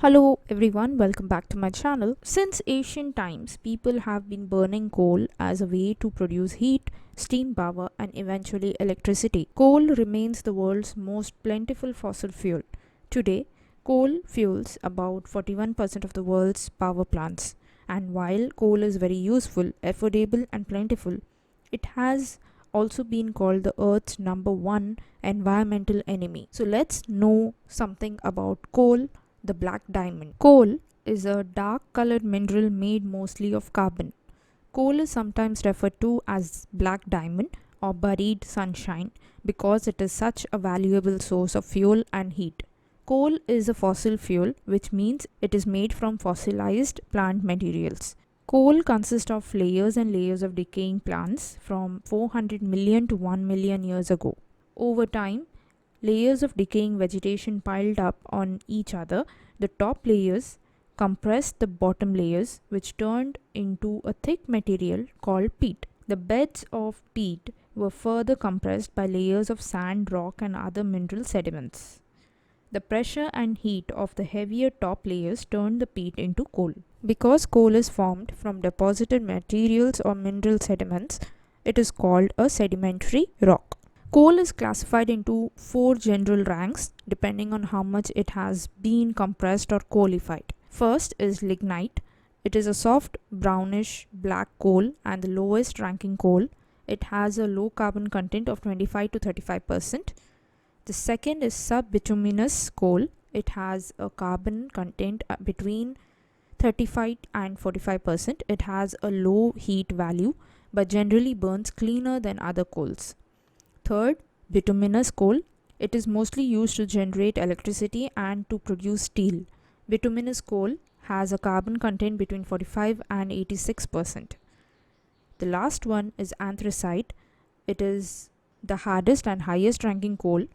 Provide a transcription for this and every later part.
Hello everyone, welcome back to my channel. Since ancient times, people have been burning coal as a way to produce heat, steam power, and eventually electricity. Coal remains the world's most plentiful fossil fuel. Today, coal fuels about 41% of the world's power plants. And while coal is very useful, affordable, and plentiful, it has also been called the Earth's number one environmental enemy. So let's know something about coal. The black diamond. Coal is a dark colored mineral made mostly of carbon. Coal is sometimes referred to as black diamond or buried sunshine because it is such a valuable source of fuel and heat. Coal is a fossil fuel, which means it is made from fossilized plant materials. Coal consists of layers and layers of decaying plants from 400 million to 1 million years ago. Over time, layers of decaying vegetation piled up on each other. The top layers compressed the bottom layers, which turned into a thick material called peat. The beds of peat were further compressed by layers of sand, rock, and other mineral sediments. The pressure and heat of the heavier top layers turned the peat into coal. Because coal is formed from deposited materials or mineral sediments, it is called a sedimentary rock. Coal is classified into four general ranks depending on how much it has been compressed or coalified. First is lignite. It is a soft brownish black coal and the lowest ranking coal. It has a low carbon content of 25 to 35%. The second is subbituminous coal. It has a carbon content between 35 and 45%. It has a low heat value but generally burns cleaner than other coals. Third, bituminous coal. It is mostly used to generate electricity and to produce steel. Bituminous coal has a carbon content between 45 and 86%. The last one is anthracite. It is the hardest and highest ranking coal.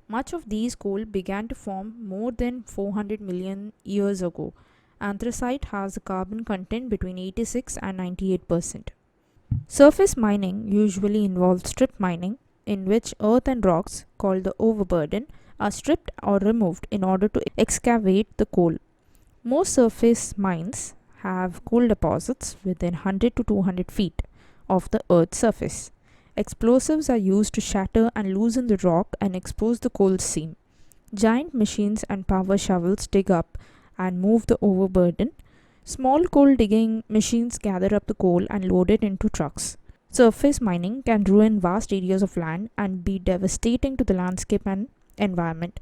Much of these coal began to form more than 400 million years ago. Anthracite has a carbon content between 86 and 98%. Surface mining usually involves strip mining, in which earth and rocks, called the overburden, are stripped or removed in order to excavate the coal. Most surface mines have coal deposits within 100 to 200 feet of the earth's surface. Explosives are used to shatter and loosen the rock and expose the coal seam. Giant machines and power shovels dig up and move the overburden. Small coal digging machines gather up the coal and load it into trucks. Surface mining can ruin vast areas of land and be devastating to the landscape and environment.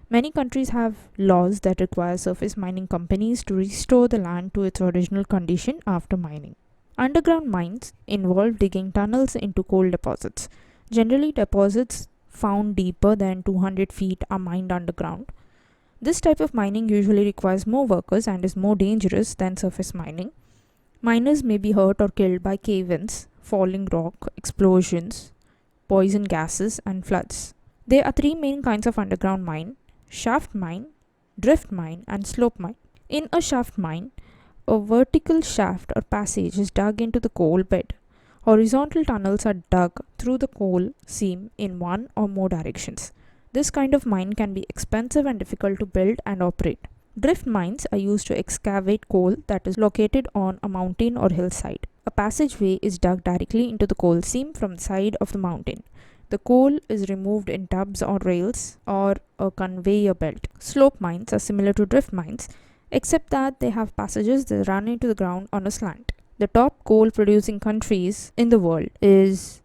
Many countries have laws that require surface mining companies to restore the land to its original condition after mining. Underground mines involve digging tunnels into coal deposits. Generally, deposits found deeper than 200 feet are mined underground. This type of mining usually requires more workers and is more dangerous than surface mining. Miners may be hurt or killed by cave-ins, falling rock, explosions, poison gases, and floods. There are three main kinds of underground mine: shaft mine, drift mine, and slope mine. In a shaft mine, a vertical shaft or passage is dug into the coal bed. Horizontal tunnels are dug through the coal seam in one or more directions. This kind of mine can be expensive and difficult to build and operate. Drift mines are used to excavate coal that is located on a mountain or hillside. A passageway is dug directly into the coal seam from the side of the mountain. The coal is removed in tubs or rails or a conveyor belt. Slope mines are similar to drift mines, except that they have passages that run into the ground on a slant. The top coal producing countries in the world is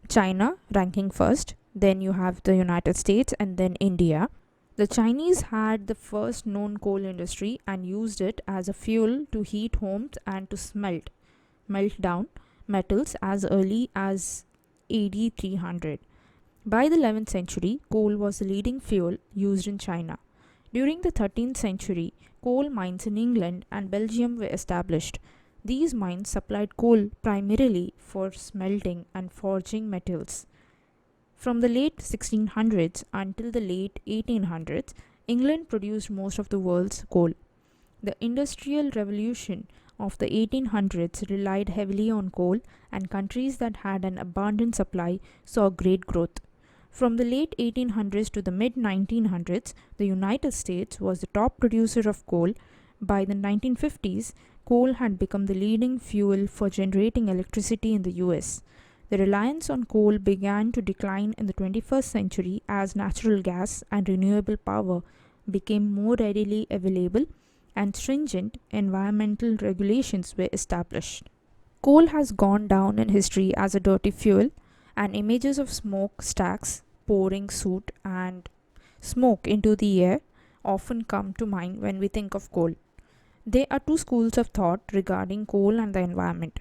China, ranking first. Then you have the United States and then India. The Chinese had the first known coal industry and used it as a fuel to heat homes and to melt down metals as early as AD 300. By the 11th century, coal was the leading fuel used in China. During the 13th century, coal mines in England and Belgium were established. These mines supplied coal primarily for smelting and forging metals. From the late 1600s until the late 1800s, England produced most of the world's coal. The Industrial Revolution of the 1800s relied heavily on coal, and countries that had an abundant supply saw great growth. From the late 1800s to the mid 1900s, the United States was the top producer of coal. By the 1950s, coal had become the leading fuel for generating electricity in the US. The reliance on coal began to decline in the 21st century as natural gas and renewable power became more readily available and stringent environmental regulations were established. Coal has gone down in history as a dirty fuel, and images of smoke stacks pouring soot and smoke into the air often come to mind when we think of coal. There are two schools of thought regarding coal and the environment.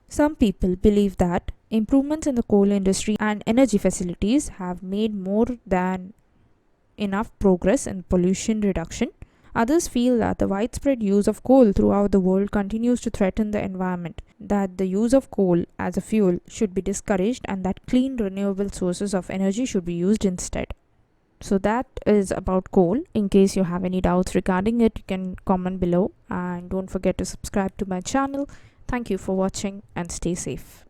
Some people believe that improvements in the coal industry and energy facilities have made more than enough progress in pollution reduction. Others feel that the widespread use of coal throughout the world continues to threaten the environment, that the use of coal as a fuel should be discouraged, and that clean, renewable sources of energy should be used instead. So, that is about coal. In case you have any doubts regarding it, you can comment below, and don't forget to subscribe to my channel. Thank you for watching and stay safe.